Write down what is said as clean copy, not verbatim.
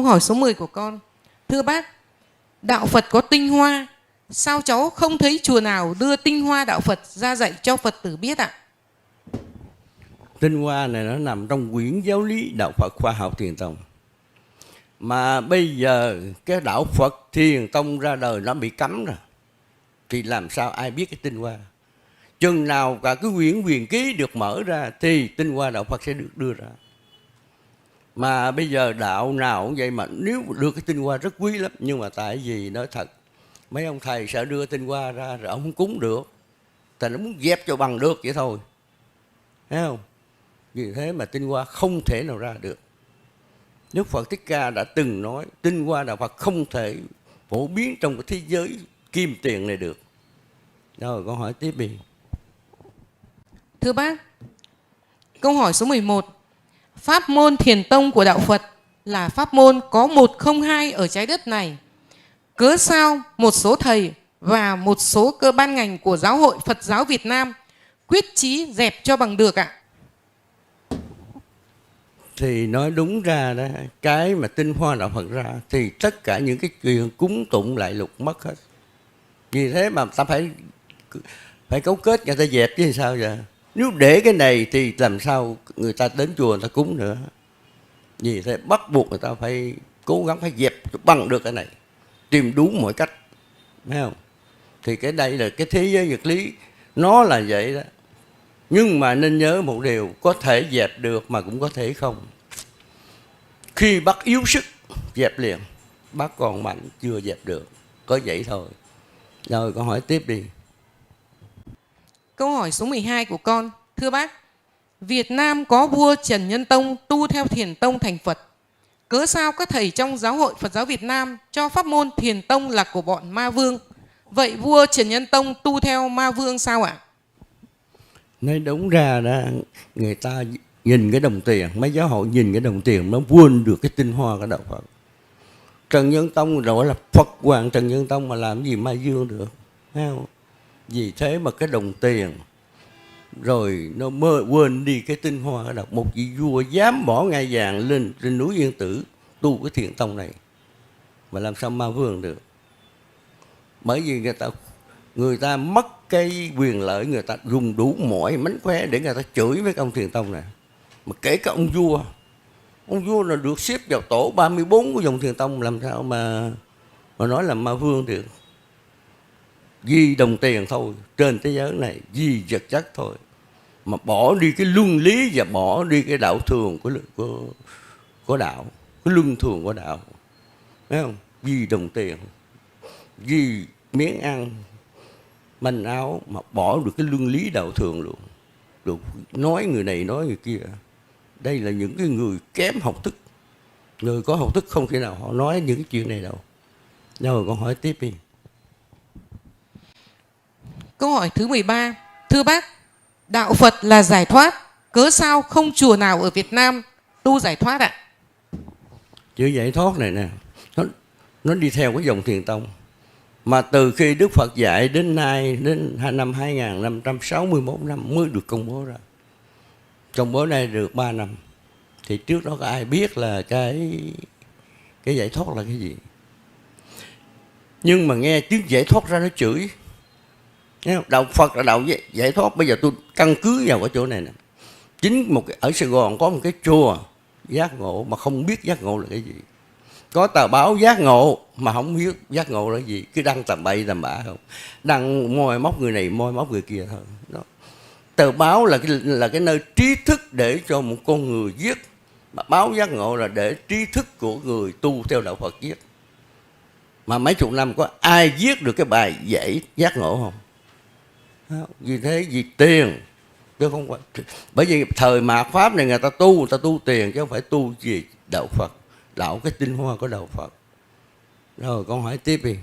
hỏi số 10 của con. Thưa bác, đạo Phật có tinh hoa, sao cháu không thấy chùa nào đưa tinh hoa đạo Phật ra dạy cho Phật tử biết ạ? Tinh hoa này nó nằm trong quyển giáo lý đạo Phật khoa học Thiền Tông. Mà bây giờ cái đạo Phật Thiền Tông ra đời nó bị cấm rồi, thì làm sao ai biết cái tinh hoa? Chừng nào cả cái quyển huyền ký được mở ra thì tinh hoa đạo Phật sẽ được đưa ra. Mà bây giờ đạo nào cũng vậy, mà nếu đưa cái tinh hoa rất quý lắm. Nhưng mà tại vì nói thật, mấy ông thầy sợ đưa tinh hoa ra rồi ông không cúng được, thì nó muốn dẹp cho bằng được vậy thôi, thấy không? Vì thế mà tinh hoa không thể nào ra được. Đức Phật Thích Ca đã từng nói tinh hoa đạo Phật không thể phổ biến trong cái thế giới kim tiền này được. Rồi con hỏi tiếp đi. Thưa bác, câu hỏi số 11. Pháp môn Thiền Tông của đạo Phật là pháp môn có 102 ở trái đất này. Cớ sao một số thầy và một số cơ ban ngành của Giáo hội Phật giáo Việt Nam quyết chí dẹp cho bằng được ạ? Thì nói đúng ra đó, cái mà tinh hoa đạo Phật ra thì tất cả những cái chuyện cúng tụng lại lục mất hết. Vì thế mà ta phải cấu kết người ta dẹp chứ sao vậy? Nếu để cái này thì làm sao người ta đến chùa người ta cúng nữa? Vì thế bắt buộc người ta phải cố gắng phải dẹp bằng được cái này, tìm đủ mọi cách, thấy không? Thì cái đây là cái thế giới vật lý, nó là vậy đó. Nhưng mà nên nhớ một điều, có thể dẹp được mà cũng có thể không. Khi bác yếu sức dẹp liền, bác còn mạnh chưa dẹp được, có vậy thôi. Rồi con hỏi tiếp đi. Câu hỏi số 12 của con. Thưa bác, Việt Nam có vua Trần Nhân Tông tu theo Thiền Tông thành Phật. Cớ sao các thầy trong Giáo hội Phật giáo Việt Nam cho pháp môn Thiền Tông là của bọn Ma Vương? Vậy vua Trần Nhân Tông tu theo Ma Vương sao ạ? Nói đúng ra đó, người ta nhìn cái đồng tiền, mấy giáo hội nhìn cái đồng tiền nó quên được cái tinh hoa của đạo Phật. Trần Nhân Tông gọi là Phật Hoàng Trần Nhân Tông mà làm gì Ma Dương được, thấy không? Vì thế mà cái đồng tiền rồi nó quên đi cái tinh hoa của đạo. Một vị vua dám bỏ ngai vàng lên trên núi Yên Tử tu cái Thiền Tông này, mà làm sao Ma Vương được? Bởi vì người ta mất cái quyền lợi, người ta dùng đủ mọi mánh khóe để người ta chửi với ông Thiền Tông này. Mà kể cả ông vua là được xếp vào tổ 34 của dòng Thiền Tông, làm sao mà nói là Ma Vương được? Vì đồng tiền thôi, trên thế giới này vì vật chất thôi, mà bỏ đi cái luân lý và bỏ đi cái đạo thường của đạo, cái luân thường của đạo, thấy không? Vì đồng tiền, vì miếng ăn manh áo mà bỏ được cái luân lý đạo thường luôn, được nói người này nói người kia. Đây là những cái người kém học thức. Người có học thức không thể nào họ nói những cái chuyện này đâu. Rồi con hỏi tiếp đi. Câu hỏi thứ 13. Thưa bác, đạo Phật là giải thoát, cớ sao không chùa nào ở Việt Nam tu giải thoát ạ? Chữ giải thoát này nè, nó đi theo cái dòng Thiền Tông. Mà từ khi Đức Phật dạy đến nay, đến năm 2561 năm mới được công bố ra. Công bố này được 3 năm. Thì trước đó có ai biết là cái giải thoát là cái gì? Nhưng mà nghe tiếng giải thoát ra nó chửi. Đạo Phật là đạo giải thoát. Bây giờ tôi căn cứ vào cái chỗ này nè. Chính ở Sài Gòn có một cái chùa giác ngộ mà không biết giác ngộ là cái gì. Có tờ báo giác ngộ mà không biết giác ngộ là cái gì. Cứ đăng tầm bậy tầm bạ không. Đăng moi móc người này, moi móc người kia thôi. Đó. Tờ báo là cái nơi trí thức để cho một con người viết. Mà báo giác ngộ là để trí thức của người tu theo đạo Phật viết. Mà mấy chục năm có ai viết được cái bài dạy giác ngộ không? Vì thế vì tiền chứ không phải. Bởi vì thời mạt Pháp này người ta tu tiền chứ không phải tu gì đạo Phật, đạo cái tinh hoa của đạo Phật. Rồi con hỏi tiếp đi.